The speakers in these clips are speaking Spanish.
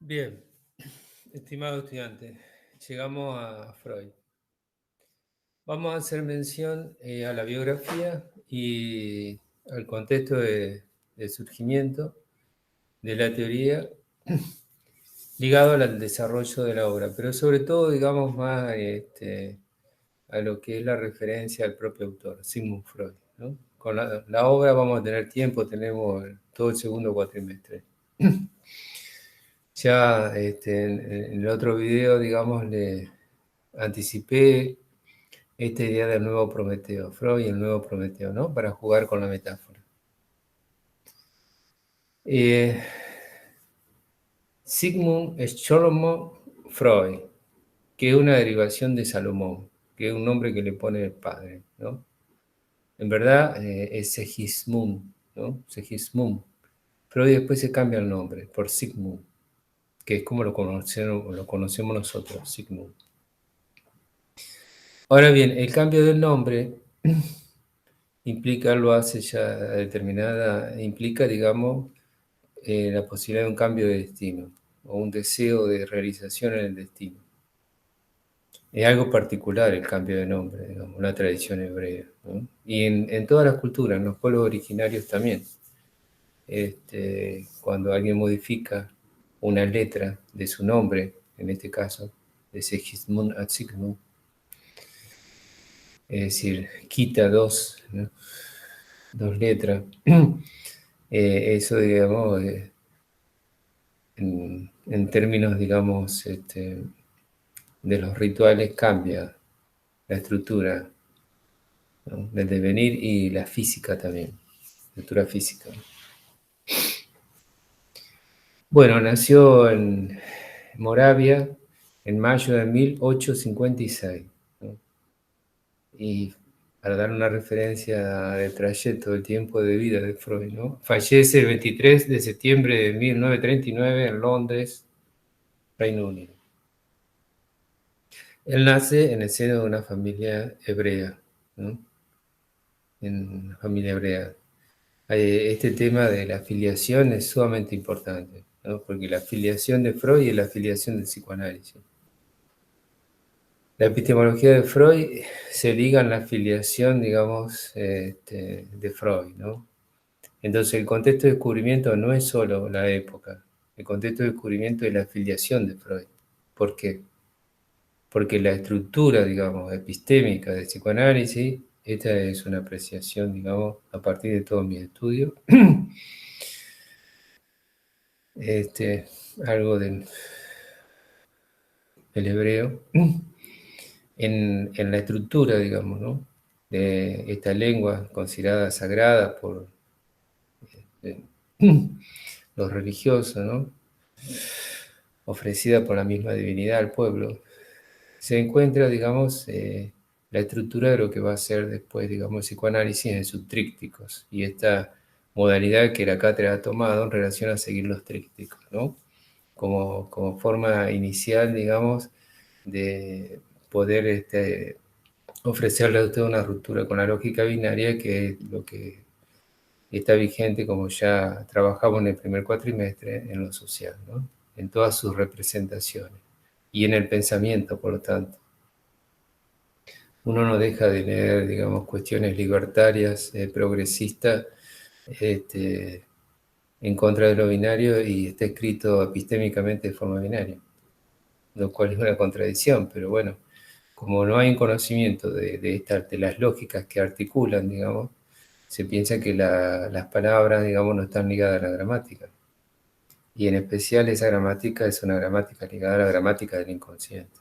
Bien, estimado estudiante, llegamos a Freud. Vamos a hacer mención a la biografía y al contexto de surgimiento de la teoría ligado al desarrollo de la obra, pero sobre todo, digamos, más a lo que es la referencia al propio autor, Sigmund Freud, ¿no? Con la obra vamos a tener tiempo, tenemos todo el segundo cuatrimestre. Ya en el otro video, digamos, le anticipé esta idea del nuevo Prometeo, Freud y el nuevo Prometeo, ¿no? Para jugar con la metáfora. Sigmund Solomon Freud, que es una derivación de Salomón, que es un nombre que le pone el padre, ¿no? En verdad es Segismund, ¿no? Segismund. Freud después se cambia el nombre por Sigmund, que es como lo conocemos nosotros, Sigmund. Ahora bien, el cambio del nombre implica, lo hace ya determinada, implica, digamos, la posibilidad de un cambio de destino o un deseo de realización en el destino. Es algo particular el cambio de nombre, digamos, una tradición hebrea, ¿no? Y en todas las culturas, en los pueblos originarios también. Cuando alguien modifica una letra de su nombre, en este caso, de Segismund a Sigmund, es decir, quita dos, ¿no? Dos letras, eso, digamos, en términos, digamos, de los rituales cambia la estructura, ¿no? Del devenir y la física también, la estructura física. Bueno, nació en Moravia en mayo de 1856, ¿no? Y para dar una referencia del trayecto del tiempo de vida de Freud, ¿no? Fallece el 23 de septiembre de 1939 en Londres, Reino Unido. Él nace en el seno de una familia hebrea, ¿no? En una familia hebrea. Este tema de la filiación es sumamente importante, ¿no? Porque la filiación de Freud es la filiación del psicoanálisis. La epistemología de Freud se liga en la filiación, digamos, de Freud, ¿no? Entonces el contexto de descubrimiento no es solo la época, el contexto de descubrimiento es la filiación de Freud. ¿Por qué? Porque la estructura, digamos, epistémica del psicoanálisis, esta es una apreciación, digamos, a partir de todos mis estudios, algo del hebreo, en la estructura, digamos, ¿no? De esta lengua considerada sagrada por los religiosos, ¿no? Ofrecida por la misma divinidad al pueblo, se encuentra, digamos, la estructura de lo que va a ser después, digamos, el psicoanálisis en sus trípticos, y esta modalidad que la cátedra ha tomado en relación a seguir los trípticos, ¿no? Como forma inicial, digamos, de poder ofrecerle a usted una ruptura con la lógica binaria, que es lo que está vigente, como ya trabajamos en el primer cuatrimestre, en lo social, ¿no? En todas sus representaciones y en el pensamiento, por lo tanto. Uno no deja de leer, digamos, cuestiones libertarias, progresistas, en contra de lo binario, y está escrito epistémicamente de forma binaria, lo cual es una contradicción, pero bueno, como no hay un conocimiento de las lógicas que articulan, digamos, se piensa que las palabras, digamos, no están ligadas a la gramática. Y en especial esa gramática es una gramática ligada a la gramática del inconsciente,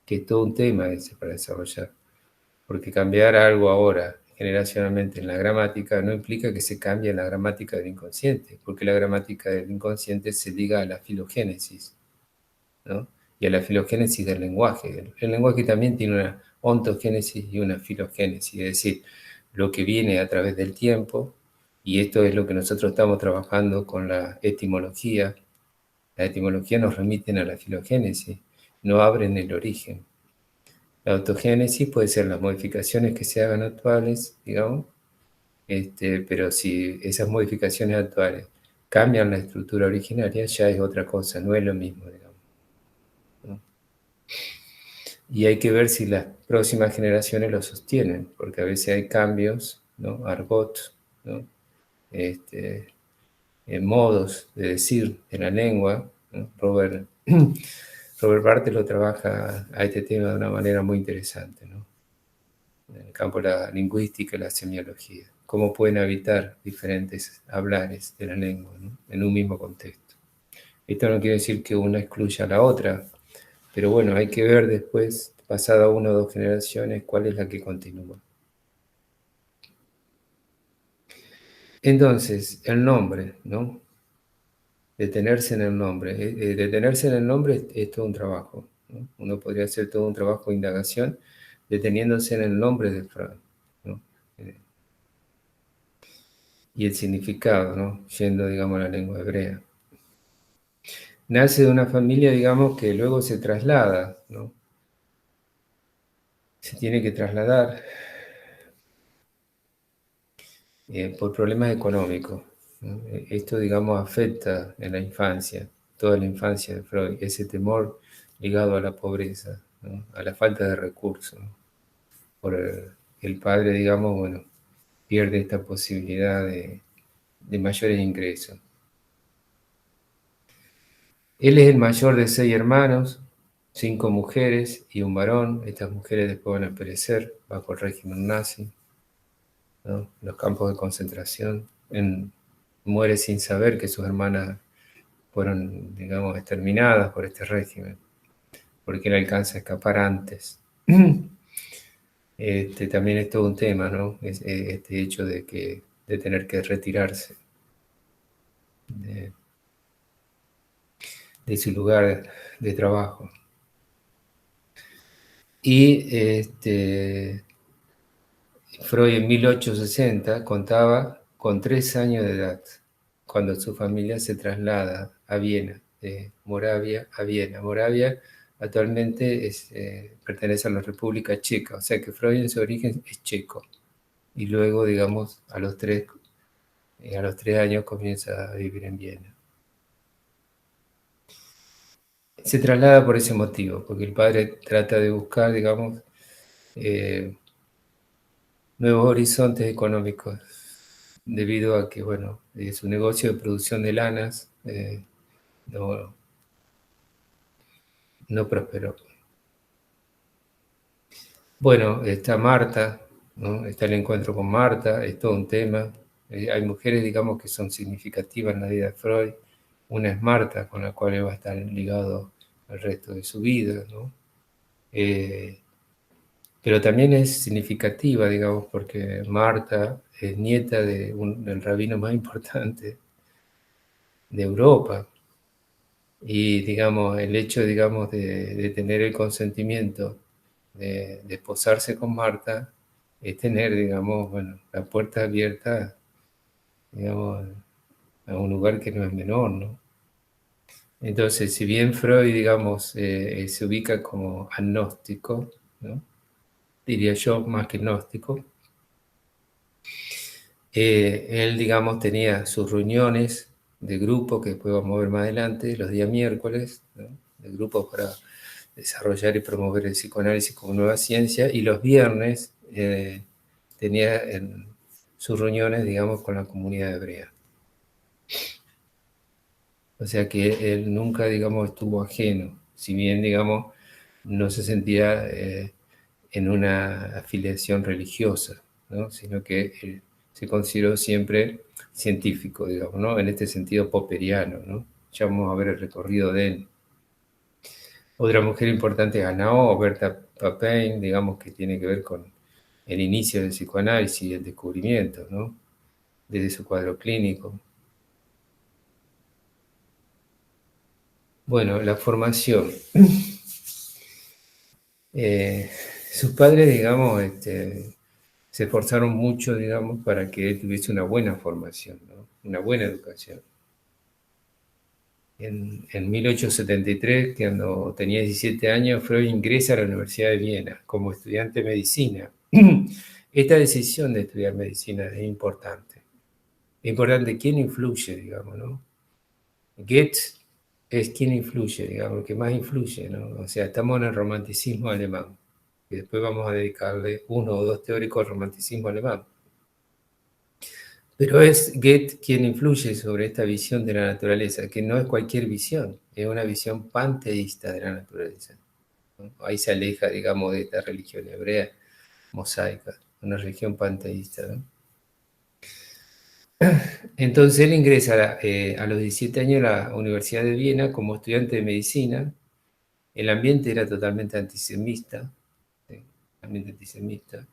que es todo un tema ese para desarrollar. Porque cambiar algo ahora, generacionalmente, en la gramática, no implica que se cambie la gramática del inconsciente, porque la gramática del inconsciente se liga a la filogénesis, ¿no? Y a la filogénesis del lenguaje. El lenguaje también tiene una ontogénesis y una filogénesis, es decir, lo que viene a través del tiempo, y esto es lo que nosotros estamos trabajando con la etimología. La etimología nos remiten a la filogénesis, no abren el origen. La autogénesis puede ser las modificaciones que se hagan actuales, digamos, pero si esas modificaciones actuales cambian la estructura originaria, ya es otra cosa, no es lo mismo, digamos, ¿no? Y hay que ver si las próximas generaciones lo sostienen, porque a veces hay cambios, ¿no? Argot, ¿no? Modos de decir en la lengua, ¿no? Robert Barthes lo trabaja a este tema de una manera muy interesante, ¿no? En el campo de la lingüística y la semiología. Cómo pueden habitar diferentes hablares de la lengua, ¿no? En un mismo contexto. Esto no quiere decir que una excluya a la otra, pero bueno, hay que ver después, pasada una o dos generaciones, cuál es la que continúa. Entonces, el nombre, ¿no? Detenerse en el nombre. Detenerse en el nombre es todo un trabajo, ¿no? Uno podría hacer todo un trabajo de indagación deteniéndose en el nombre de Freud, ¿no? Y el significado, ¿no? Yendo, digamos, a la lengua hebrea. Nace de una familia, digamos, que luego se traslada, ¿no? Se tiene que trasladar por problemas económicos, ¿no? Esto, digamos, afecta en la infancia, toda la infancia de Freud, ese temor ligado a la pobreza, ¿no? A la falta de recursos, ¿no? Por el padre, digamos, bueno, pierde esta posibilidad de mayores ingresos. Él es el mayor de 6 hermanos, 5 mujeres y un varón. Estas mujeres después van a perecer bajo el régimen nazi, ¿no? Los campos de concentración. Muere sin saber que sus hermanas fueron, digamos, exterminadas por este régimen, porque él alcanza a escapar antes. También es todo un tema, ¿no? Este hecho de tener que retirarse de su lugar de trabajo. Y Freud en 1860 contaba con 3 años de edad, cuando su familia se traslada a Viena, de Moravia a Viena. Moravia actualmente pertenece a la República Checa, o sea que Freud en su origen es checo. Y luego, digamos, a los 3 años comienza a vivir en Viena. Se traslada por ese motivo, porque el padre trata de buscar, digamos, nuevos horizontes económicos, debido a que, bueno, su negocio de producción de lanas no, no prosperó. Bueno, está Marta, ¿no? Está el encuentro con Marta, es todo un tema. Hay mujeres, digamos, que son significativas en la vida de Freud. Una es Marta, con la cual él va a estar ligado el resto de su vida, ¿no? Pero también es significativa, digamos, porque Marta es nieta del rabino más importante de Europa. Y, digamos, el hecho, digamos, de tener el consentimiento de posarse con Marta es tener, digamos, bueno, la puerta abierta, digamos, a un lugar que no es menor, ¿no? Entonces, si bien Freud, digamos, se ubica como agnóstico, ¿no? Diría yo, más que gnóstico, él, digamos, tenía sus reuniones de grupo, que después vamos a ver más adelante, los días miércoles, ¿no? De grupos para desarrollar y promover el psicoanálisis como nueva ciencia, y los viernes tenía sus reuniones, digamos, con la comunidad hebrea. O sea que él nunca, digamos, estuvo ajeno, si bien, digamos, no se sentía en una afiliación religiosa, ¿no? Sino que él se consideró siempre científico, digamos, ¿no? En este sentido popperiano, ¿no? Ya vamos a ver el recorrido de él. Otra mujer importante es Anao, Berta Papin, digamos, que tiene que ver con el inicio del psicoanálisis y el descubrimiento, ¿no? Desde su cuadro clínico. Bueno, la formación. Sus padres, digamos, se esforzaron mucho, digamos, para que él tuviese una buena formación, ¿no? Una buena educación. En 1873, cuando tenía 17 años, Freud ingresa a la Universidad de Viena como estudiante de medicina. Esta decisión de estudiar medicina es importante. Es importante quién influye, digamos, ¿no? Goethe es quien influye, digamos, que más influye, ¿no? O sea, estamos en el romanticismo alemán, y después vamos a dedicarle uno o dos teóricos al romanticismo alemán. Pero es Goethe quien influye sobre esta visión de la naturaleza, que no es cualquier visión, es una visión panteísta de la naturaleza, ¿no? Ahí se aleja, digamos, de esta religión hebrea mosaica, una religión panteísta, ¿no? Entonces él ingresa a los 17 años a la Universidad de Viena como estudiante de medicina. El ambiente era totalmente antisemita, ¿sí? Ambiente antisemita,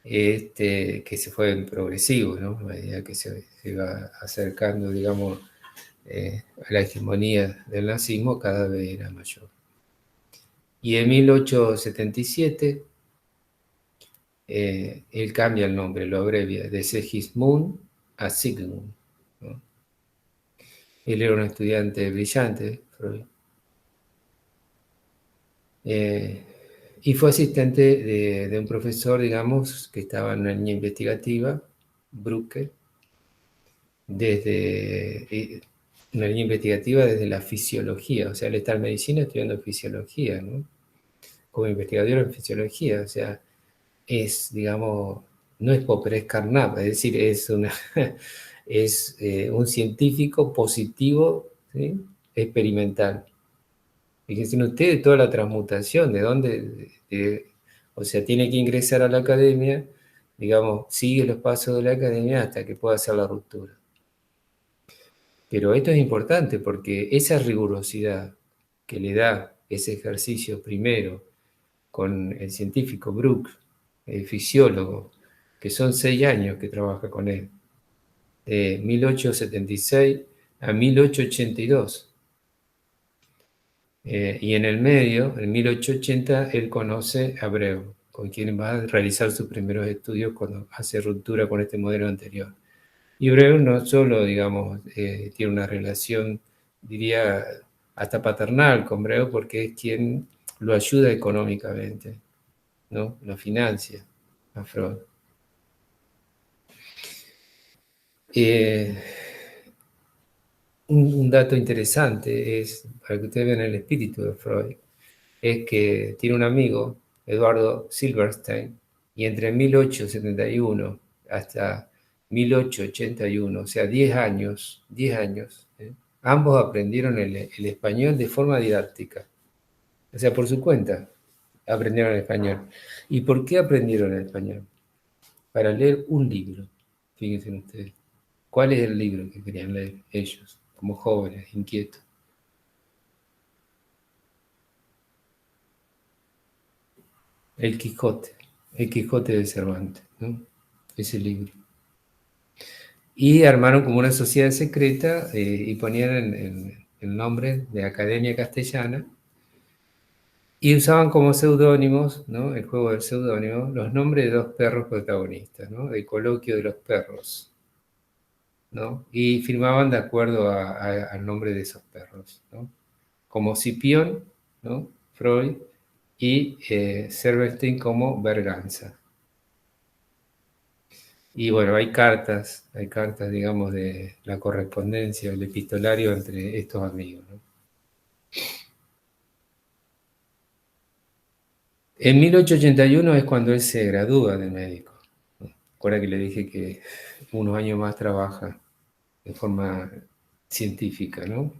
que se fue en progresivo, ¿no? A medida que se iba acercando, digamos, a la hegemonía del nazismo, cada vez era mayor. Y en 1877, él cambia el nombre, lo abrevia, de Segismund a Sigmund, ¿no? Él era un estudiante brillante, Freud, eh, y fue asistente de un profesor, digamos, que estaba en una línea investigativa, Brucker, desde una línea investigativa desde la fisiología. O sea, él está en medicina estudiando fisiología, ¿no? Como investigador en fisiología. O sea, es, digamos, no es Popper, es Carnap, es decir, es un científico positivo, ¿sí? Experimental. Fíjense ustedes toda la transmutación, de dónde, o sea, tiene que ingresar a la academia, digamos, sigue los pasos de la academia hasta que pueda hacer la ruptura. Pero esto es importante porque esa rigurosidad que le da ese ejercicio primero con el científico Brook, el fisiólogo, que son 6 años que trabaja con él, de 1876 a 1882. Y en el medio, en 1880, él conoce a Breu, con quien va a realizar sus primeros estudios cuando hace ruptura con este modelo anterior. Y Breu no solo, digamos, tiene una relación, diría, hasta paternal con Breu, porque es quien lo ayuda económicamente, ¿no? Lo financia a Freud. Eh, un dato interesante es, para que ustedes vean el espíritu de Freud, es que tiene un amigo, Eduardo Silverstein, y entre 1871 hasta 1881, o sea, 10 años, ambos aprendieron el español de forma didáctica, o sea, por su cuenta aprendieron el español. ¿Y por qué aprendieron el español? Para leer un libro, fíjense ustedes. ¿Cuál es el libro que querían leer ellos, como jóvenes, inquietos? El Quijote, el Quijote de Cervantes, ¿no? Ese libro. Y armaron como una sociedad secreta y ponían el nombre de Academia Castellana y usaban como seudónimos, ¿no? El juego del seudónimo, los nombres de dos perros protagonistas, ¿no? El coloquio de los perros, ¿no? Y firmaban de acuerdo al nombre de esos perros, ¿no? Como Cipión, ¿no? Freud, y Silverstein como Berganza. Y bueno, hay cartas, digamos, de la correspondencia, el epistolario entre estos amigos, ¿no? En 1881 es cuando él se gradúa de médico. Recuerda que le dije que unos años más trabaja de forma científica, ¿no?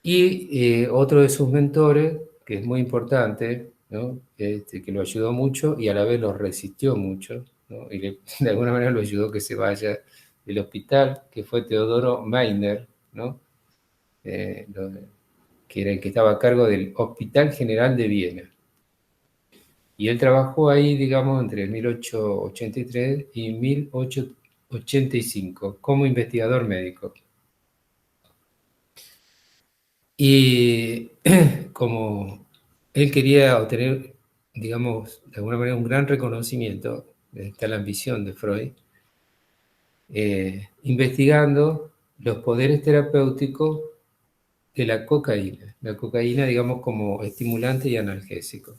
Y otro de sus mentores, que es muy importante, ¿no? Que lo ayudó mucho y a la vez lo resistió mucho, ¿no? Y de alguna manera lo ayudó que se vaya del hospital, que fue Teodoro Meiner, ¿no? Que era el que estaba a cargo del Hospital General de Viena. Y él trabajó ahí, digamos, entre 1883 y 1885 como investigador médico. Y como él quería obtener, digamos, de alguna manera un gran reconocimiento, está la ambición de Freud, investigando los poderes terapéuticos de la cocaína. La cocaína, digamos, como estimulante y analgésico,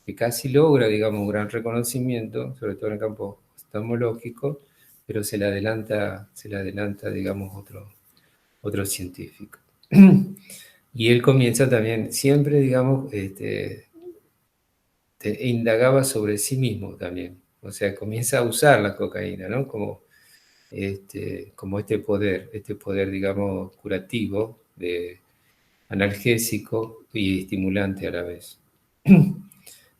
que casi logra, digamos, un gran reconocimiento, sobre todo en el campo oftalmológico, pero se le adelanta, digamos, otro. otro científico. Y él comienza también, siempre, digamos, indagaba sobre sí mismo también. O sea, comienza a usar la cocaína, ¿no? Como este poder, digamos, curativo, analgésico y estimulante a la vez.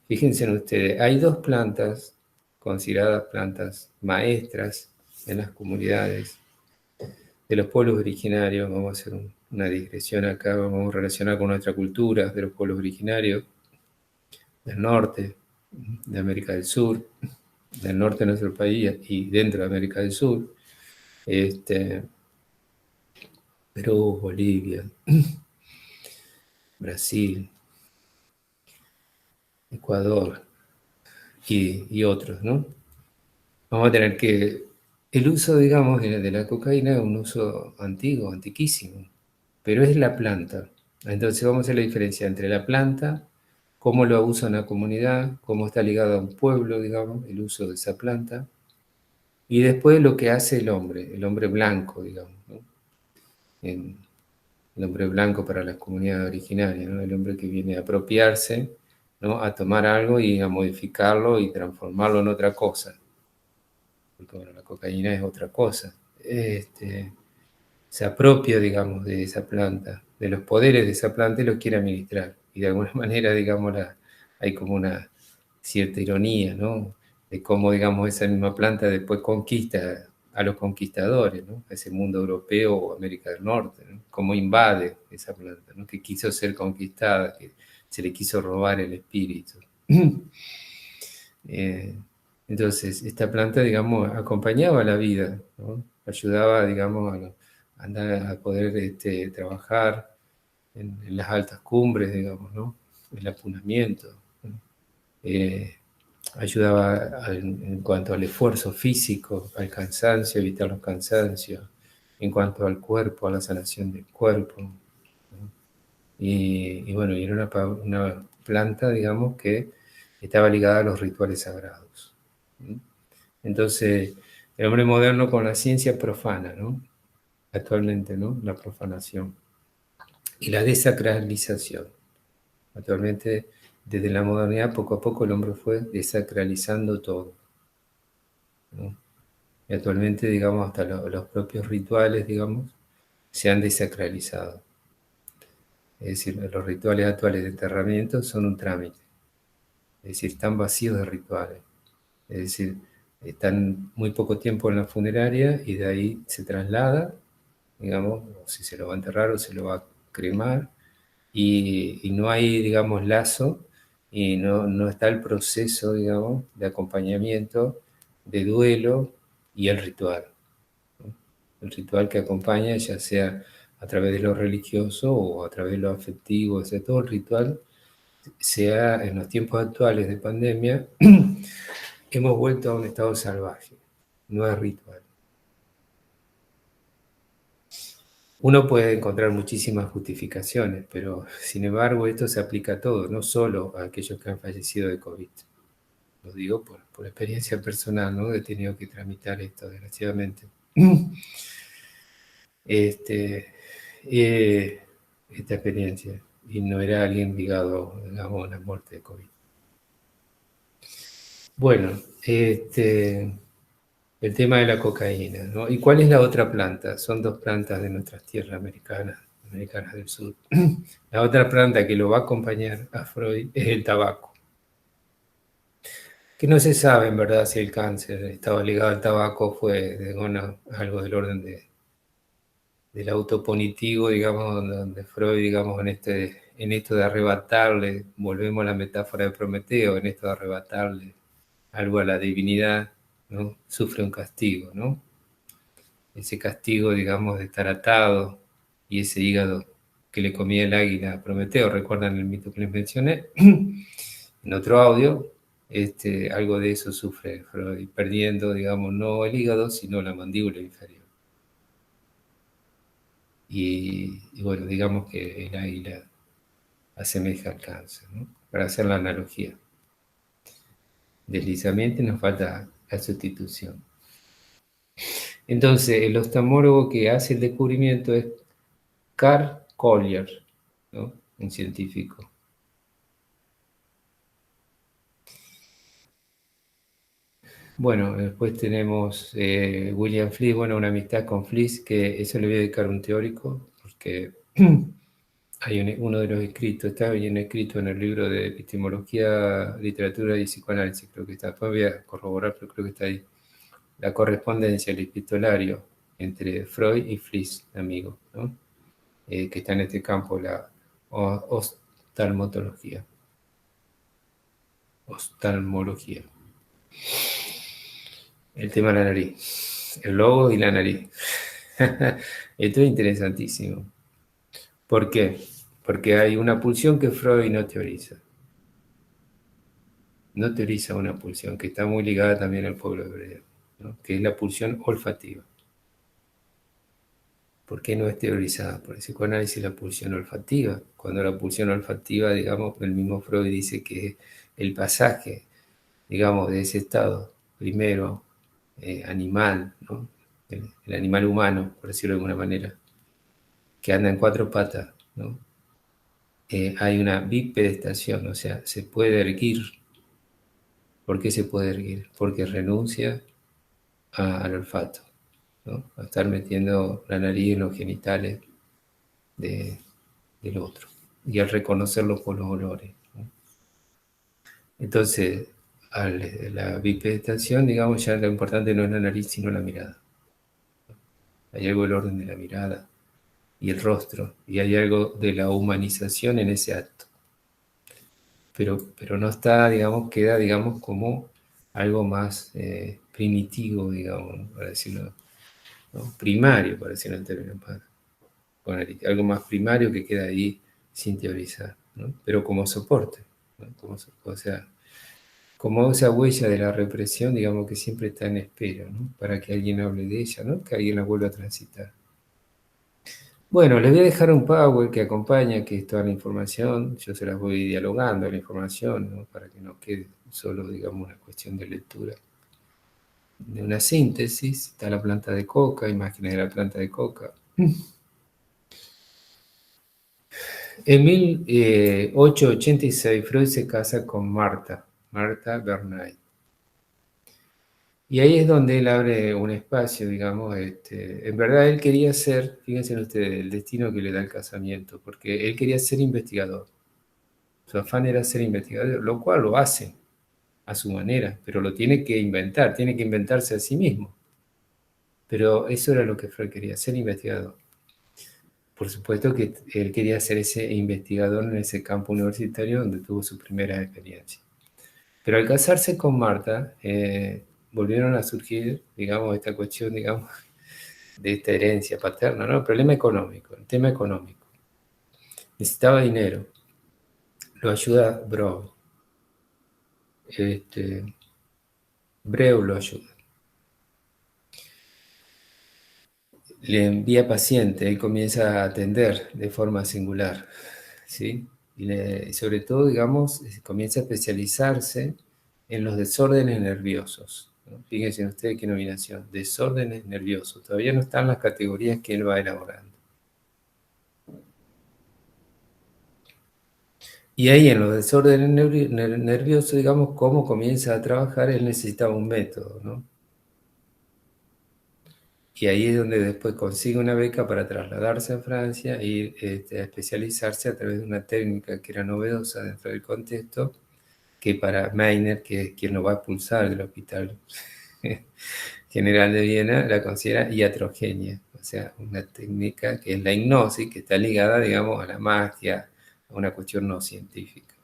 Fíjense en ustedes, hay dos plantas consideradas plantas maestras en las comunidades de los pueblos originarios. Vamos a hacer una digresión acá, vamos a relacionar con nuestra cultura de los pueblos originarios del norte, de América del Sur, del norte de nuestro país y dentro de América del Sur, Perú, Bolivia, Brasil, Ecuador y otros, ¿no? Vamos a tener que el uso, digamos, de la cocaína es un uso antiguo, antiquísimo, pero es la planta. Entonces vamos a hacer la diferencia entre la planta, cómo lo usa una comunidad, cómo está ligado a un pueblo, digamos, el uso de esa planta, y después lo que hace el hombre blanco, digamos, ¿no? En- el hombre blanco para las comunidades originarias, ¿no? El hombre que viene a apropiarse, ¿no? A tomar algo y a modificarlo y transformarlo en otra cosa. Porque bueno, la cocaína es otra cosa. Se apropia, digamos, de esa planta, de los poderes de esa planta y los quiere administrar. Y de alguna manera, digamos, hay como una cierta ironía, ¿no? De cómo, digamos, esa misma planta después conquista a los conquistadores, ¿no? A ese mundo europeo o América del Norte, ¿no? Cómo invade esa planta, ¿no? Que quiso ser conquistada, que se le quiso robar el espíritu. Eh, entonces, esta planta, digamos, acompañaba la vida, ¿no? Ayudaba, digamos, a poder trabajar en las altas cumbres, digamos, ¿no? El apunamiento, ¿no? Eh, Ayudaba en cuanto al esfuerzo físico, al cansancio, evitar los cansancios, en cuanto al cuerpo, a la sanación del cuerpo, ¿no? Y bueno, y era una planta, digamos, que estaba ligada a los rituales sagrados. ¿Sí? Entonces, el hombre moderno con la ciencia profana, ¿no? Actualmente, ¿no? La profanación y la desacralización. Actualmente, desde la modernidad, poco a poco el hombre fue desacralizando todo, ¿no? Y actualmente, digamos, hasta los propios rituales, digamos, se han desacralizado. Es decir, los rituales actuales de enterramiento son un trámite. Es decir, están vacíos de rituales. Es decir, están muy poco tiempo en la funeraria y de ahí se traslada, digamos, o si se lo va a enterrar o se lo va a cremar, y no hay, digamos, lazo y no está el proceso, digamos, de acompañamiento, de duelo y el ritual, ¿no? El ritual que acompaña, ya sea a través de lo religioso o a través de lo afectivo, o sea, todo el ritual, sea en los tiempos actuales de pandemia, hemos vuelto a un estado salvaje, no es ritual. Uno puede encontrar muchísimas justificaciones, pero sin embargo esto se aplica a todo, no solo a aquellos que han fallecido de COVID. Lo digo por experiencia personal, ¿no? He tenido que tramitar esto, desgraciadamente. Este, esta experiencia, y no era alguien ligado, digamos, a la muerte de COVID. Bueno, el tema de la cocaína, ¿no? ¿Y cuál es la otra planta? Son dos plantas de nuestras tierras americanas del sur. La otra planta que lo va a acompañar a Freud es el tabaco, que no se sabe en verdad si el cáncer estaba ligado al tabaco, fue algo del orden del autopunitivo, digamos, donde Freud, digamos, en esto de arrebatarle, volvemos a la metáfora de Prometeo, en esto de arrebatarle algo a la divinidad, ¿no? Sufre un castigo, ¿no? Ese castigo, digamos, de estar atado y ese hígado que le comía el águila a Prometeo, ¿recuerdan el mito que les mencioné? En otro audio, algo de eso sufre Freud, perdiendo, digamos, no el hígado, sino la mandíbula inferior. Y bueno, digamos que el águila asemeja al cáncer, ¿no? Para hacer la analogía. Deslizamiento, nos falta la sustitución. Entonces, el oftalmólogo que hace el descubrimiento es Carl Collier, ¿no? Un científico. Bueno, después tenemos William Fliess, bueno, una amistad con Fliess, que eso le voy a dedicar a un teórico, porque hay uno de los escritos, está bien escrito en el libro de Epistemología, Literatura y Psicoanálisis, creo que está, después voy a corroborar, pero creo que está ahí, la correspondencia, el epistolario entre Freud y Fliess, amigo, ¿no? Que está en este campo, la oftalmología. Oftalmología. El tema de la nariz, el logo y la nariz. Esto es interesantísimo. ¿Por qué? Porque hay una pulsión que Freud no teoriza. No teoriza una pulsión que está muy ligada también al pueblo hebreo, ¿no? Que es la pulsión olfativa. ¿Por qué no es teorizada? Por el psicoanálisis la pulsión olfativa. Cuando la pulsión olfativa, digamos, el mismo Freud dice que el pasaje, digamos, de ese estado, primero animal, ¿no? El animal humano, por decirlo de alguna manera, que anda en cuatro patas, ¿no? Hay una bipedestación, o sea, se puede erguir. ¿Por qué se puede erguir? Porque renuncia al olfato, ¿no? A estar metiendo la nariz en los genitales de, del otro y al reconocerlo por los olores, ¿no? Entonces, la bipedestación, digamos, ya lo importante no es la nariz, sino la mirada. Hay algo del orden de la mirada y el rostro, y hay algo de la humanización en ese acto. Pero no está, digamos, queda, digamos, como algo más primitivo, digamos, ¿no? Para decirlo, ¿no? Primario, para decirlo en términos más, algo más primario que queda ahí sin teorizar, ¿no? Pero como soporte, ¿no? O sea, como esa huella de la represión, digamos, que siempre está en espera, ¿no? Para que alguien hable de ella, ¿no? Que alguien la vuelva a transitar. Bueno, les voy a dejar un Power que acompaña, que es toda la información. Yo se las voy dialogando, la información, ¿no? Para que no quede solo, digamos, una cuestión de lectura. De una síntesis, está la planta de coca, imágenes de la planta de coca. En 1886, Freud se casa con Martha Bernay. Y ahí es donde él abre un espacio, digamos, en verdad él quería ser, fíjense ustedes, el destino que le da el casamiento, porque él quería ser investigador. Su afán era ser investigador, lo cual lo hace a su manera, pero lo tiene que inventar, tiene que inventarse a sí mismo. Pero eso era lo que Freud quería, ser investigador. Por supuesto que él quería ser ese investigador en ese campo universitario donde tuvo su primera experiencia. Pero al casarse con Marta, volvieron a surgir, digamos, esta cuestión, digamos, de esta herencia paterna, ¿no? El problema económico, el tema económico. Necesitaba dinero, lo ayuda Breu, Breu lo ayuda. Le envía paciente, él comienza a atender de forma singular, ¿sí? Y sobre todo, digamos, comienza a especializarse en los desórdenes nerviosos, ¿no? Fíjense ustedes qué nominación, desórdenes nerviosos. Todavía no están las categorías que él va elaborando. Y ahí en los desórdenes nerviosos, digamos, cómo comienza a trabajar, él necesitaba un método, ¿no? Y ahí es donde después consigue una beca para trasladarse a Francia e ir a especializarse a través de una técnica que era novedosa dentro del contexto, que para Meiner, que es quien lo va a expulsar del Hospital General de Viena, la considera iatrogenia, o sea, una técnica que es la hipnosis, que está ligada, digamos, a la magia, a una cuestión no científica.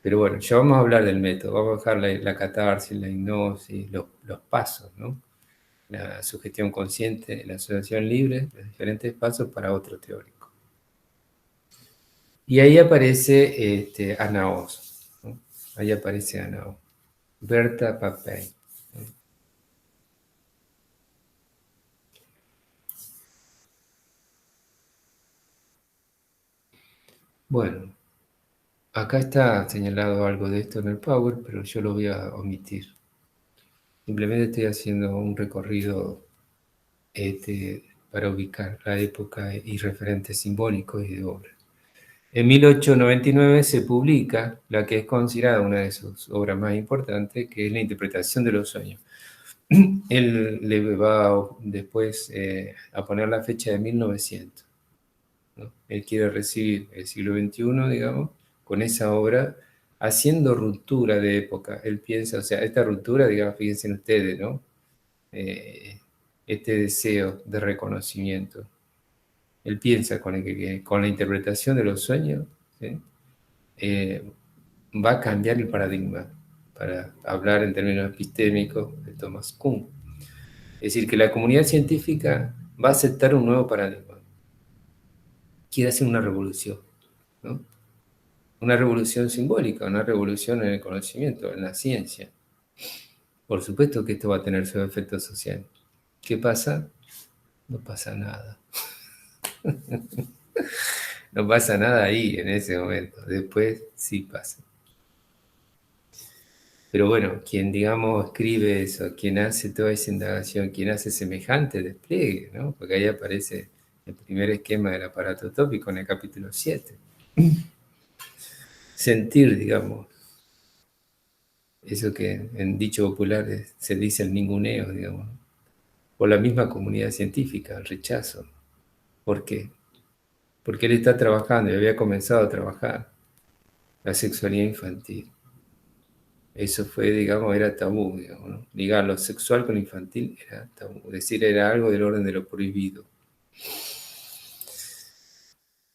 Pero bueno, ya vamos a hablar del método, vamos a dejar la catarsis, la hipnosis, los pasos, ¿no? La sugestión consciente, la asociación libre, los diferentes pasos para otro teórico. Y ahí aparece Anaos, ¿no? Ahí aparece Anaos, Berta Papin, ¿no? Bueno, acá está señalado algo de esto en el Power, pero yo lo voy a omitir. Simplemente estoy haciendo un recorrido para ubicar la época y referentes simbólicos y de obra. En 1899 se publica la que es considerada una de sus obras más importantes, que es la interpretación de los sueños. Él le va después a poner la fecha de 1900, ¿no? Él quiere recibir el siglo XXI, digamos, con esa obra, haciendo ruptura de época. Él piensa, o sea, esta ruptura, digamos, fíjense ustedes, ¿no? Eh, este deseo de reconocimiento. Él piensa que con la interpretación de los sueños, ¿sí? eh, va a cambiar el paradigma, para hablar en términos epistémicos de Thomas Kuhn. Es decir, que la comunidad científica va a aceptar un nuevo paradigma. Quiere hacer una revolución, ¿no? Una revolución simbólica, una revolución en el conocimiento, en la ciencia. Por supuesto que esto va a tener su efecto social. ¿Qué pasa? No pasa nada. No pasa nada ahí en ese momento. Después sí pasa. Pero bueno, quien, digamos, escribe eso, quien hace toda esa indagación, quien hace semejante despliegue, ¿no? Porque ahí aparece el primer esquema del aparato tópico en el capítulo 7. Sentir, digamos, eso que en dicho popular se dice el ninguneo, digamos, por la misma comunidad científica, el rechazo. ¿Por qué? Porque él está trabajando y había comenzado a trabajar la sexualidad infantil. Eso fue, digamos, era tabú, digamos, ¿no? Ligar lo sexual con lo infantil era tabú, es decir, era algo del orden de lo prohibido.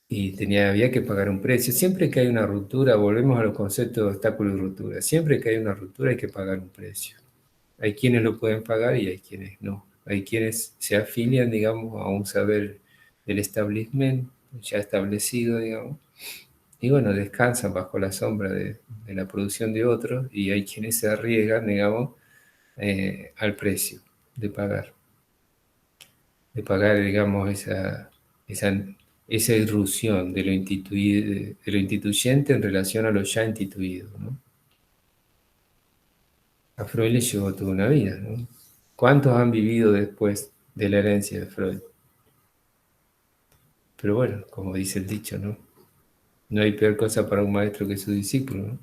Y había que pagar un precio. Siempre que hay una ruptura, volvemos a los conceptos de obstáculo y ruptura, siempre que hay una ruptura hay que pagar un precio. Hay quienes lo pueden pagar y hay quienes no. Hay quienes se afilian, digamos, a un saber del establishment ya establecido, digamos, y bueno, descansan bajo la sombra de la producción de otros, y hay quienes se arriesgan, digamos, al precio de pagar, digamos, esa, esa irrupción de lo instituyente en relación a lo ya instituido, ¿no? A Freud le llevó toda una vida, ¿no? ¿Cuántos han vivido después de la herencia de Freud? Pero bueno, como dice el dicho, ¿no? No hay peor cosa para un maestro que su discípulo, ¿no?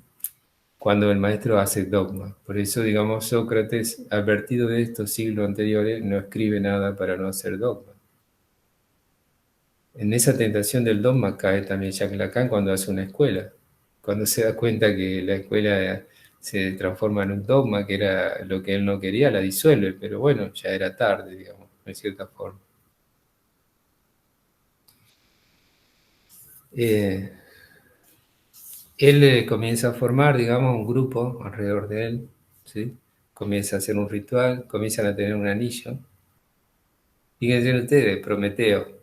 Cuando el maestro hace dogma. Por eso, digamos, Sócrates, advertido de estos siglos anteriores, no escribe nada para no hacer dogma. En esa tentación del dogma cae también Jacques Lacan cuando hace una escuela, cuando se da cuenta que la escuela se transforma en un dogma, que era lo que él no quería, la disuelve, pero bueno, ya era tarde, digamos, de cierta forma. Eh, Él comienza a formar, digamos, un grupo alrededor de él, ¿sí? Comienza a hacer un ritual, comienzan a tener un anillo. Fíjense ustedes, Prometeo.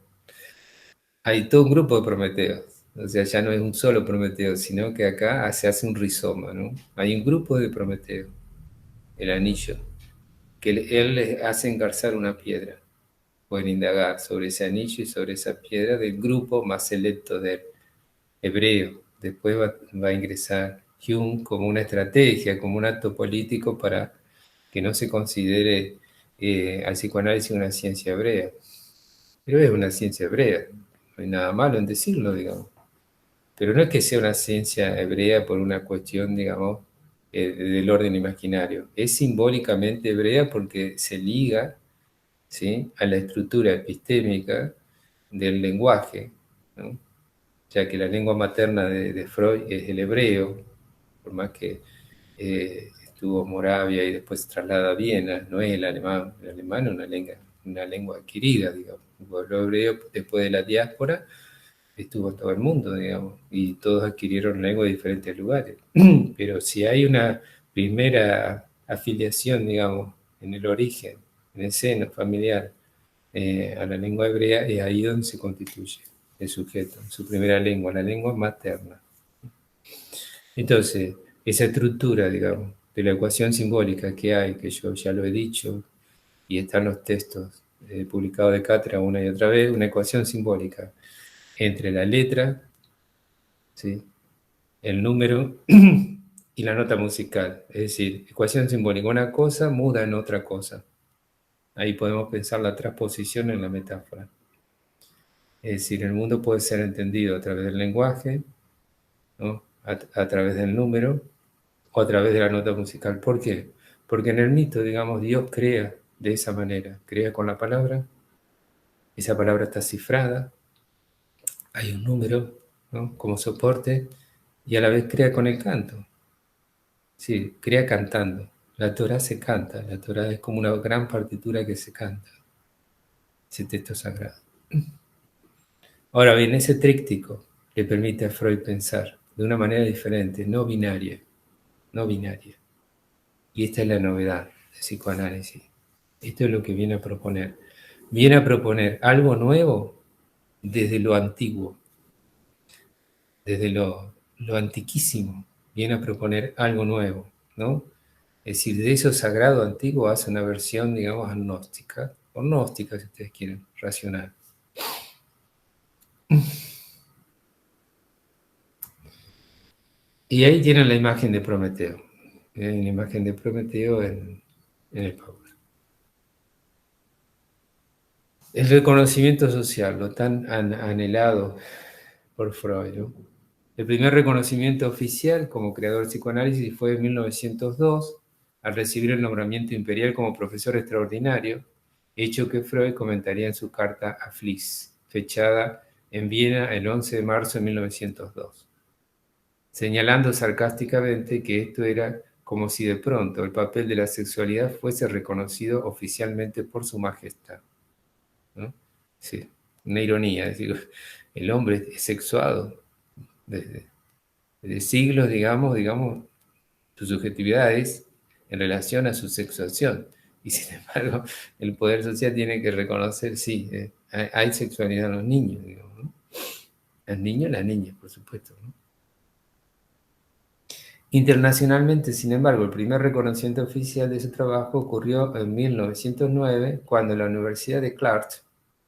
Hay todo un grupo de Prometeos. O sea, ya no es un solo Prometeo, sino que acá se hace un rizoma, ¿no? Hay un grupo de Prometeo, el anillo, que él les hace engarzar una piedra. Pueden indagar sobre ese anillo y sobre esa piedra del grupo más selecto del hebreo. Después va a ingresar Jung como una estrategia, como un acto político para que no se considere al psicoanálisis una ciencia hebrea. Pero es una ciencia hebrea, no hay nada malo en decirlo, digamos. Pero no es que sea una ciencia hebrea por una cuestión, digamos, del orden imaginario. Es simbólicamente hebrea porque se liga, ¿sí?, a la estructura epistémica del lenguaje, ¿no? Ya que la lengua materna de Freud es el hebreo, por más que estuvo en Moravia y después se traslada a Viena, no es el alemán. El alemán es una lengua adquirida, digamos. El pueblo hebreo, después de la diáspora, estuvo en todo el mundo, digamos, y todos adquirieron lengua de diferentes lugares. Pero si hay una primera afiliación, digamos, en el origen, en el seno familiar, a la lengua hebrea, es ahí donde se constituye el sujeto, su primera lengua, la lengua materna. Entonces, esa estructura, digamos, de la ecuación simbólica que hay, que yo ya lo he dicho, y están los textos publicados de cátedra una y otra vez, una ecuación simbólica entre la letra, ¿sí?, el número y la nota musical. Es decir, ecuación simbólica, una cosa muda en otra cosa. Ahí podemos pensar la transposición en la metáfora. Es decir, el mundo puede ser entendido a través del lenguaje, ¿no? A través del número o a través de la nota musical. ¿Por qué? Porque en el mito, digamos, Dios crea de esa manera, crea con la palabra, esa palabra está cifrada, hay un número, ¿no? Como soporte, y a la vez crea con el canto. Sí, crea cantando. La Torah se canta, la Torah es como una gran partitura que se canta, ese texto sagrado. Ahora bien, ese tríptico le permite a Freud pensar de una manera diferente, no binaria, no binaria. Y esta es la novedad del psicoanálisis. Esto es lo que viene a proponer. Viene a proponer algo nuevo desde lo antiguo, desde lo antiquísimo. Viene a proponer algo nuevo, ¿no? Es decir, de eso sagrado antiguo hace una versión, digamos, agnóstica, o gnóstica si ustedes quieren, racional. Y ahí tienen la imagen de Prometeo. La imagen de Prometeo en el Power. El reconocimiento social, lo tan anhelado por Freud, ¿no? El primer reconocimiento oficial como creador del psicoanálisis fue en 1902, al recibir el nombramiento imperial como profesor extraordinario, hecho que Freud comentaría en su carta a Fliess, fechada en Viena el 11 de marzo de 1902, señalando sarcásticamente que esto era como si de pronto el papel de la sexualidad fuese reconocido oficialmente por su majestad, ¿no? Sí, una ironía, es decir, el hombre es sexuado desde siglos, digamos, su subjetividad es en relación a su sexuación. Y sin embargo, el poder social tiene que reconocer, sí, hay sexualidad en los niños, digamos, ¿no? Los niños, las niñas, por supuesto, ¿no? Internacionalmente, sin embargo, el primer reconocimiento oficial de su trabajo ocurrió en 1909, cuando la Universidad de Clark,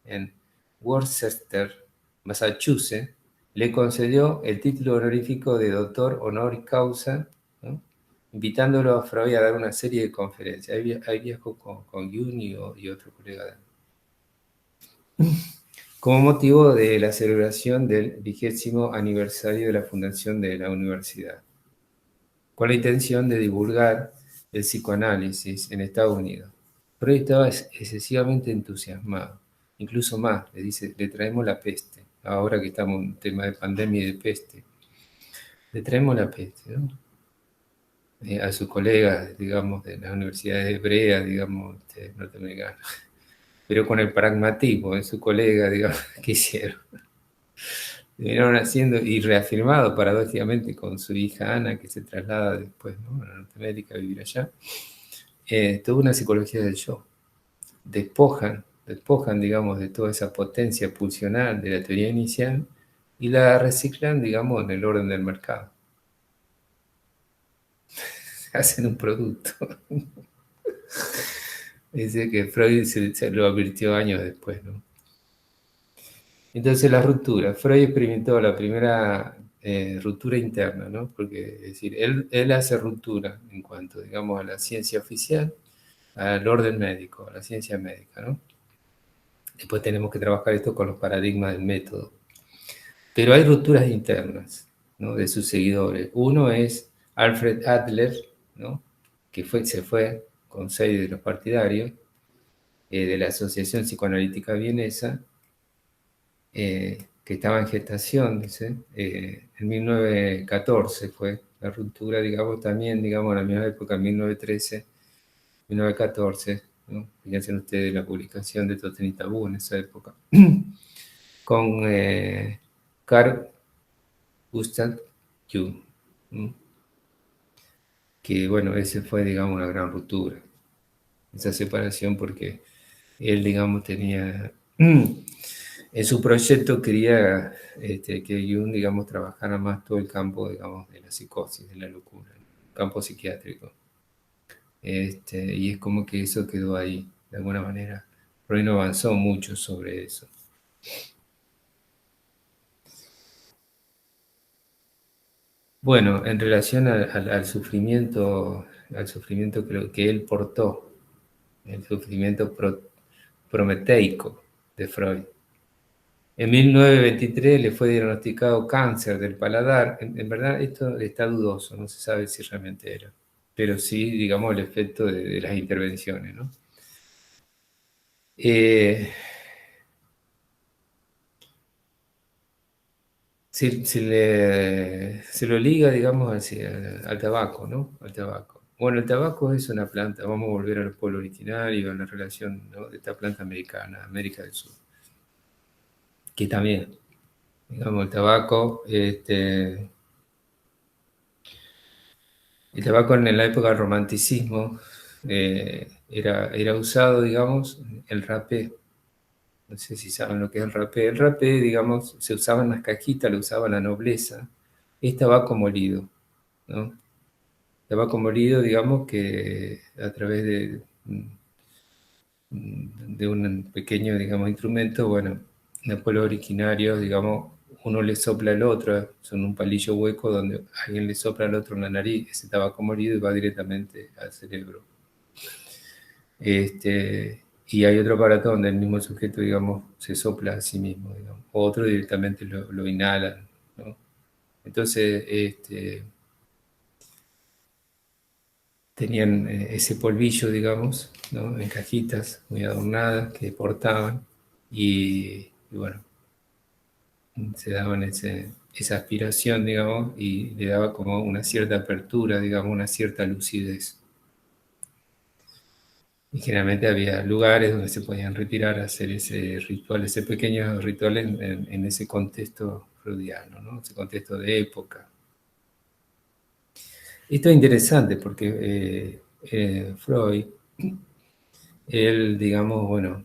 en Worcester, Massachusetts, le concedió el título honorífico de doctor honoris causa, ¿no? Invitándolo a Freud a dar una serie de conferencias. Ahí viajó con Jung y otro colega de él. Como motivo de la celebración del 20º aniversario de la fundación de la universidad, con la intención de divulgar el psicoanálisis en Estados Unidos. Freud estaba excesivamente entusiasmado, incluso más, le dice, le traemos la peste, ahora que estamos en un tema de pandemia y de peste, le traemos la peste, ¿no? A sus colegas, digamos, de las universidades hebreas, digamos, norteamericanas, pero con el pragmatismo de su colega, digamos, que hicieron. Vinieron haciendo y reafirmado paradójicamente con su hija Ana, que se traslada después, ¿no?, a Norteamérica a vivir allá. Toda una psicología del yo. Despojan, digamos, de toda esa potencia pulsional de la teoría inicial y la reciclan, digamos, en el orden del mercado. Hacen un producto. Dice que Freud se lo advirtió años después, ¿no? Entonces la ruptura. Freud experimentó la primera ruptura interna, ¿no? Porque, es decir, él hace ruptura en cuanto, digamos, a la ciencia oficial, al orden médico, a la ciencia médica, ¿no? Después tenemos que trabajar esto con los paradigmas del método. Pero hay rupturas internas, ¿no?, de sus seguidores. Uno es Alfred Adler, ¿no?, que se fue con 6 de los partidarios de la Asociación Psicoanalítica Vienesa, que estaba en gestación, dice, en 1914 fue la ruptura, digamos, también, digamos, en la misma época, en 1913, 1914, ¿no? Fíjense ustedes la publicación de Totem y Tabú en esa época, con Carl Gustav Jung, ¿no? Que, bueno, ese fue, digamos, una gran ruptura, esa separación, porque él, digamos, tenía, en su proyecto quería que Jung, digamos, trabajara más todo el campo, digamos, de la psicosis, de la locura, el campo psiquiátrico. Y es como que eso quedó ahí, de alguna manera. Freud no avanzó mucho sobre eso. Bueno, en relación al sufrimiento que él portó, el sufrimiento prometeico de Freud. En 1923 le fue diagnosticado cáncer del paladar. En verdad esto está dudoso, no se sabe si realmente era, pero sí, digamos, el efecto de las intervenciones, ¿no? Eh, se lo liga, digamos, al tabaco, ¿no? Al tabaco. Bueno, el tabaco es una planta, vamos a volver al pueblo originario, a la relación, ¿no?, de esta planta americana, América del Sur, que también, digamos, el tabaco en la época del romanticismo era usado, digamos, el rapé. No sé si saben lo que es el rapé. El rapé, digamos, se usaba en las cajitas, lo usaba la nobleza. Es tabaco molido, ¿no? Tabaco molido, digamos, que a través de un pequeño, digamos, instrumento, bueno, en el pueblo originario, digamos, uno le sopla al otro, son un palillo hueco donde alguien le sopla al otro en la nariz, ese tabaco molido y va directamente al cerebro. Y hay otro aparato donde el mismo sujeto, digamos, se sopla a sí mismo, digamos. O otro directamente lo inhalan, ¿no? Entonces, tenían ese polvillo, digamos, ¿no?, en cajitas muy adornadas que portaban y bueno, se daban esa aspiración, digamos, y le daba como una cierta apertura, digamos, una cierta lucidez. Y generalmente había lugares donde se podían retirar a hacer ese ritual, ese pequeño ritual en ese contexto freudiano, ¿no? Ese contexto de época. Esto es interesante porque Freud, él, digamos, bueno,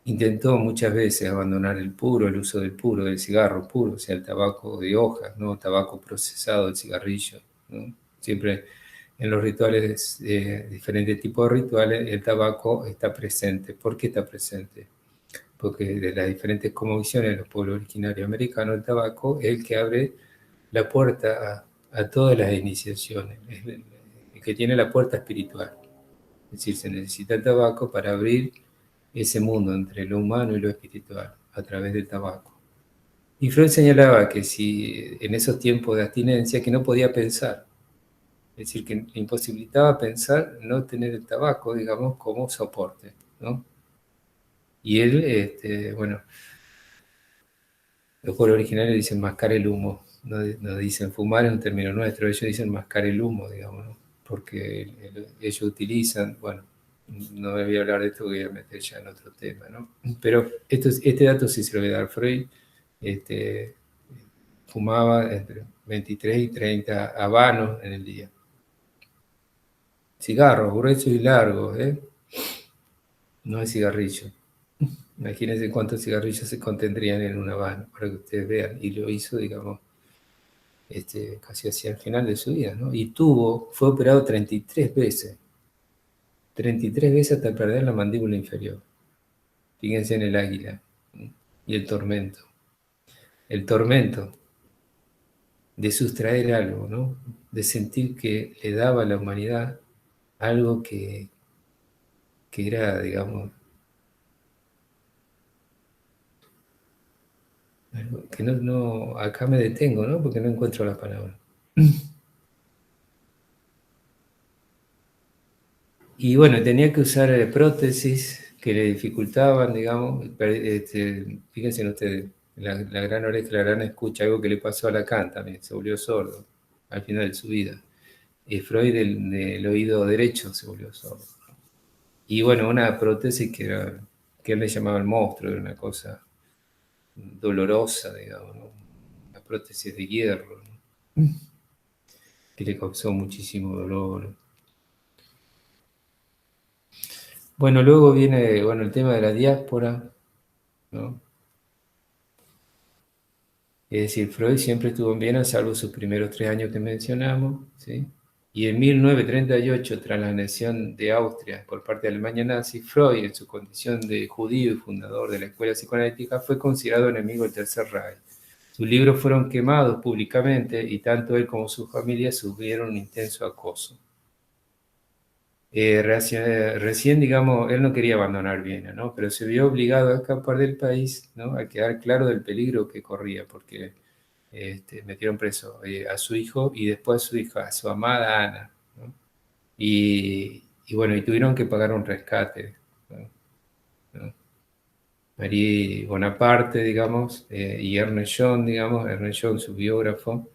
intentó muchas veces abandonar el puro, el uso del puro, del cigarro puro, o sea, el tabaco de hojas, ¿no? Tabaco procesado, el cigarrillo, ¿no? Siempre en los rituales, diferentes tipos de rituales, el tabaco está presente. ¿Por qué está presente? Porque de las diferentes cosmovisiones de los pueblos originarios americanos, el tabaco es el que abre la puerta a todas las iniciaciones, es el que tiene la puerta espiritual. Es decir, se necesita el tabaco para abrir ese mundo entre lo humano y lo espiritual a través del tabaco. Y Freud señalaba que si en esos tiempos de abstinencia que no podía pensar, es decir, que imposibilitaba pensar no tener el tabaco, digamos, como soporte, ¿no? Y él, bueno, los pueblos originarios dicen mascar el humo, no dicen fumar es un término nuestro, ellos dicen mascar el humo, digamos, ¿no? Porque ellos utilizan, bueno, no me voy a hablar de esto, voy a meter ya en otro tema, ¿no? Pero este dato sí se lo voy a dar. Freud este, fumaba entre 23 y 30 habanos en el día. Cigarros gruesos y largos, ¿eh? No es cigarrillo. Imagínense cuántos cigarrillos se contendrían en un habano, para que ustedes vean. Y lo hizo, digamos, casi hacia el final de su vida, ¿no? Y fue operado 33 veces. 33 veces hasta perder la mandíbula inferior. Fíjense en el águila, ¿no? Y el tormento. El tormento de sustraer algo, ¿no? De sentir que le daba a la humanidad algo que era, digamos, algo que acá me detengo, ¿no? Porque no encuentro la palabra. Y bueno, tenía que usar prótesis que le dificultaban, digamos. Fíjense en ustedes, la gran oreja, la gran escucha, algo que le pasó a Lacan también, se volvió sordo al final de su vida. Freud del oído derecho se volvió sordo. Y bueno, una prótesis que él le llamaba el monstruo, era una cosa dolorosa, digamos, ¿no? Una prótesis de hierro, ¿no?, que le causó muchísimo dolor. Bueno, luego viene, bueno, el tema de la diáspora, ¿no? Es decir, Freud siempre estuvo en Viena, salvo sus primeros 3 años que mencionamos, ¿sí? Y en 1938, tras la anexión de Austria por parte de Alemania nazi, Freud, en su condición de judío y fundador de la escuela psicoanalítica, fue considerado enemigo del Tercer Reich. Sus libros fueron quemados públicamente y tanto él como su familia sufrieron un intenso acoso. Recién, digamos, él no quería abandonar Viena, ¿no? Pero se vio obligado a escapar del país, ¿no? A quedar claro del peligro que corría, porque metieron preso a su hijo y después a su hija, a su amada Ana, ¿no? Y bueno, y tuvieron que pagar un rescate, ¿no? ¿No? Marie Bonaparte, digamos, y Ernest John, digamos, Ernest John, su biógrafo,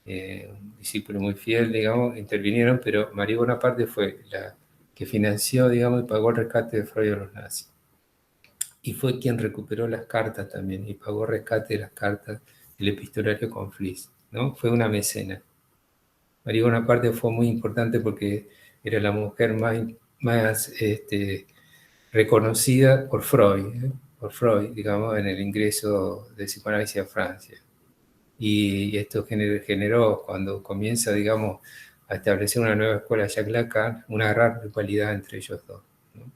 un discípulo muy fiel, digamos, intervinieron, pero Marie Bonaparte fue la que financió, digamos, y pagó el rescate de Freud a los nazis. Y fue quien recuperó las cartas también y pagó rescate de las cartas del epistolario con Fliss, ¿no? Fue una mecena. María Bonaparte fue muy importante porque era la mujer más reconocida por Freud, digamos, en el ingreso de psicoanálisis a Francia. Y esto generó, cuando comienza, digamos, a establecer una nueva escuela Jacques Lacan, una gran rivalidad entre ellos dos, ¿no?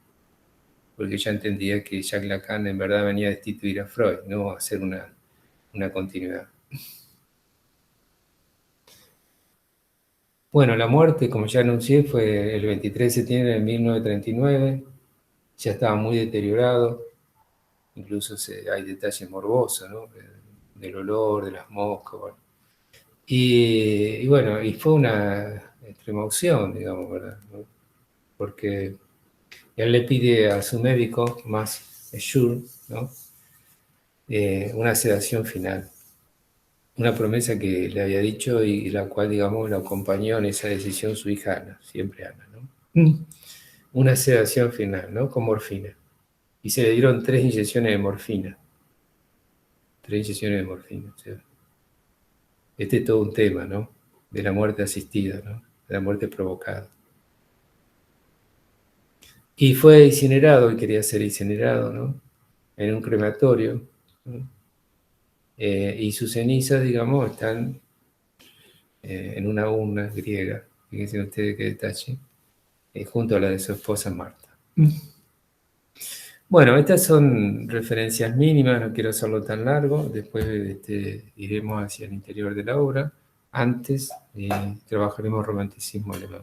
Porque ella entendía que Jacques Lacan en verdad venía a destituir a Freud, no a hacer una continuidad. Bueno, la muerte, como ya anuncié, fue el 23 de septiembre de 1939. Ya estaba muy deteriorado, incluso hay detalles morbosos, ¿no? Del olor, de las moscas, bueno. Y bueno, y fue una extrema opción, digamos, ¿verdad? ¿No? Porque él le pide a su médico, más Schur, ¿no? Una sedación final, una promesa que le había dicho y la cual, digamos, lo acompañó en esa decisión su hija Ana, siempre Ana, ¿no? Una sedación final, ¿no? Con morfina. Y se le dieron 3 inyecciones de morfina. 3 inyecciones de morfina. O sea, este es todo un tema, ¿no? De la muerte asistida, ¿no? De la muerte provocada. Y fue incinerado, y quería ser incinerado, ¿no? En un crematorio, ¿no? Y sus cenizas, digamos, están en una urna griega, fíjense ustedes qué detalle, junto a la de su esposa Marta. Bueno, estas son referencias mínimas, no quiero hacerlo tan largo, después iremos hacia el interior de la obra. Antes trabajaremos romanticismo alemán.